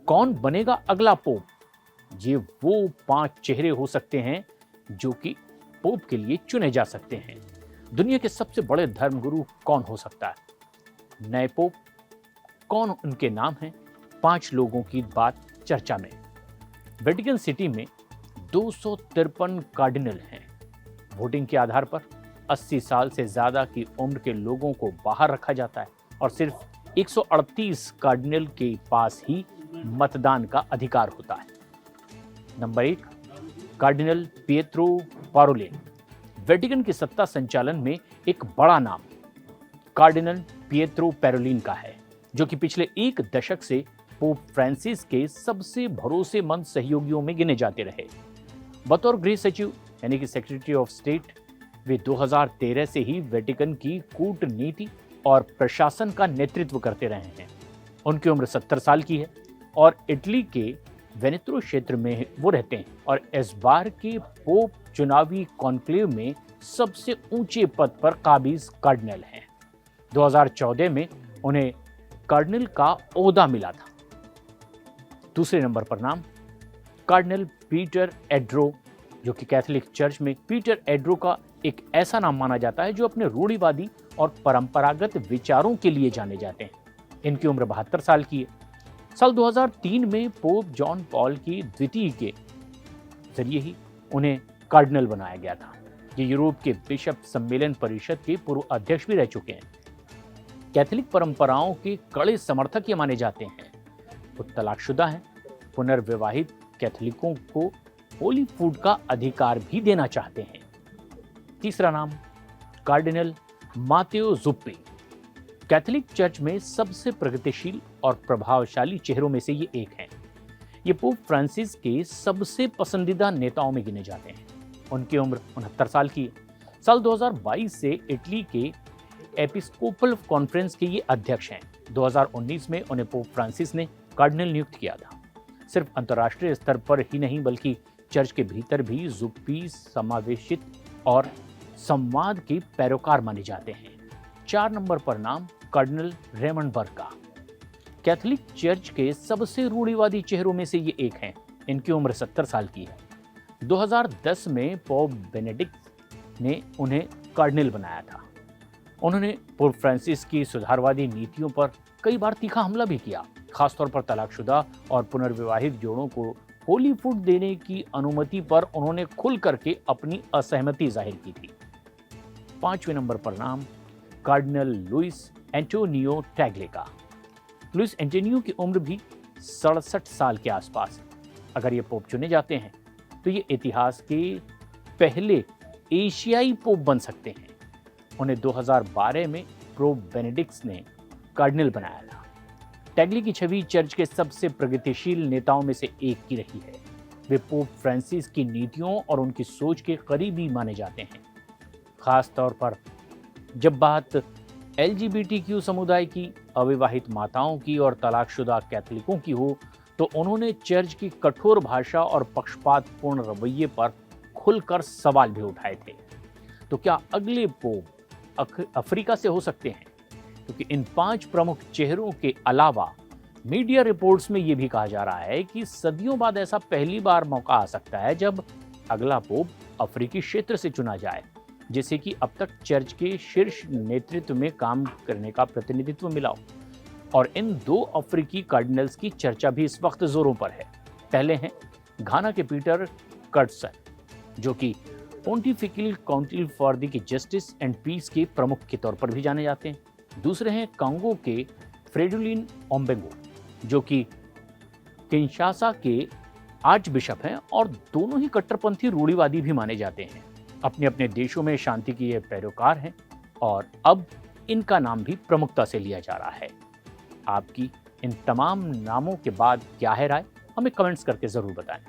कौन बनेगा अगला पोप? ये वो 5 चेहरे हो सकते हैं जो कि पोप के लिए चुने जा सकते हैं। दुनिया के सबसे बड़े धर्मगुरु कौन हो सकता है? नए पोप कौन उनके नाम हैं? 5 लोगों की बात चर्चा में। वेटिकन सिटी में 253 कार्डिनल हैं। वोटिंग के आधार पर 80 साल से ज्यादा की उम्र के लोगों को बाहर रखा जाता है और सिर्फ 138 कार्डिनल के पास ही मतदान का अधिकार होता है। Number 1, cardinal Pietro Parolin. Vatican की सत्ता संचालन में एक बड़ा नाम कार्डिनल पिएत्रो पैरोलिन का है, जो कि पिछले 1 दशक से पोप फ्रांसिस के सबसे भरोसेमंद सहयोगियों में गिने जाते रहे। बतौर गृह सचिव यानी कि सेक्रेटरी ऑफ स्टेट, वे 2013 से ही वेटिकन की कूटनीति और प्रशासन का नेतृत्व करते रहे हैं। उनकी उम्र 70 साल की है और इटली के वेनेतो क्षेत्र में वो रहते हैं और इस बार के पोप चुनावी कॉन्क्लेव में सबसे ऊंचे पद पर काबिज कार्डिनल हैं। 2014 में उन्हें कार्डिनल का ओहदा मिला था। दूसरे नंबर पर नाम कार्डिनल पीटर एड्रो, जो कि कैथोलिक चर्च में पीटर एड्रो का एक ऐसा नाम माना जाता है जो अपने रूढ़िवादी और परंपरागत विचारों के लिए जाने जाते हैं। इनकी उम्र 72 साल की है। साल 2003 में पोप जॉन पॉल की द्वितीय के जरिए ही उन्हें कार्डिनल बनाया गया था। ये यूरोप के बिशप सम्मेलन परिषद के पूर्व अध्यक्ष भी रह चुके हैं। कैथोलिक परंपराओं के कड़े समर्थक ये माने जाते हैं। वो तलाकशुदा हैं। पुनर्विवाहित कैथोलिकों को होली फूड का अधिकार भी देना चाहते हैं। तीसरा नाम कार्डिनल मातेओ जुप्पी। कैथोलिक चर्च में सबसे प्रगतिशील और प्रभावशाली चेहरों में से ये एक हैं। ये पोप फ्रांसिस के सबसे पसंदीदा नेताओं में गिने जाते हैं। उनकी उम्र 69 साल की है। साल 2022 से इटली के एपिस्कोपल कॉन्फ्रेंस के ये अध्यक्ष हैं। 2019 में उन्हें पोप फ्रांसिस ने कार्डिनल नियुक्त किया था। सिर्फ अंतर्राष्ट्रीय स्तर पर ही नहीं बल्कि चर्च के भीतर भी जुप्पी समावेशित और संवाद के पैरोकार माने जाते हैं। 4 नंबर पर नाम कार्डिनल रेमंड बर्ग का। कैथोलिक चर्च के सबसे रूढ़िवादी चेहरों में से ये एक हैं। इनकी उम्र 70 साल की है। 2010 में पोप बेनेडिक्ट ने उन्हें कार्डिनल बनाया था। उन्होंने पोप फ्रांसिस की सुधारवादी नीतियों पर कई बार तीखा हमला भी किया, खासतौर पर तलाकशुदा और पुनर्विवाहित जोड़ों को होली फूड देने की अनुमति पर उन्होंने खुल करके अपनी असहमति जाहिर की थी। 5वें नंबर पर नाम कार्डिनल लुइस एंटोनियो टैगले का। लुइस एंटोनियो की उम्र भी 67 साल के आसपास है। अगर ये पोप चुने जाते हैं तो ये इतिहास के पहले एशियाई पोप बन सकते हैं। उन्हें 2012 में पोप बेनेडिक्ट ने कार्डिनल बनाया था। टैगले की छवि चर्च के सबसे प्रगतिशील नेताओं में से एक की रही है। वे पोप फ्रांसिस की नीतियों और उनकी सोच के करीबी माने जाते हैं। खास तौर पर जब बात LGBTQ समुदाय की, अविवाहित माताओं की और तलाकशुदा कैथोलिकों की हो, तो उन्होंने चर्च की कठोर भाषा और पक्षपातपूर्ण रवैये पर खुलकर सवाल भी उठाए थे। तो क्या अगले पोप अफ्रीका से हो सकते हैं? क्योंकि इन 5 प्रमुख चेहरों के अलावा मीडिया रिपोर्ट्स में यह भी कहा जा रहा है कि सदियों बाद ऐसा पहली बार मौका आ सकता है जब अगला पोप अफ्रीकी क्षेत्र से चुना जाए, जिसे कि अब तक चर्च के शीर्ष नेतृत्व में काम करने का प्रतिनिधित्व मिला हो। और इन 2 अफ्रीकी कार्डिनल्स की चर्चा भी इस वक्त जोरों पर है। पहले हैं घाना के पीटर कर्टसन, जो कि pontifical council for the justice and peace के प्रमुख के तौर पर भी जाने जाते हैं। दूसरे हैं कांगो के फ्रेडुलिन ओम्बेंगो, जो कि किंशासा के आर्च बिशप हैं और दोनों ही कट्टरपंथी रूढ़िवादी भी माने जाते हैं। अपने अपने देशों में शांति के ये पैरोकार हैं और अब इनका नाम भी प्रमुखता से लिया जा रहा है। आपकी इन तमाम नामों के बाद क्या है राय? हमें कमेंट्स करके जरूर बताएं।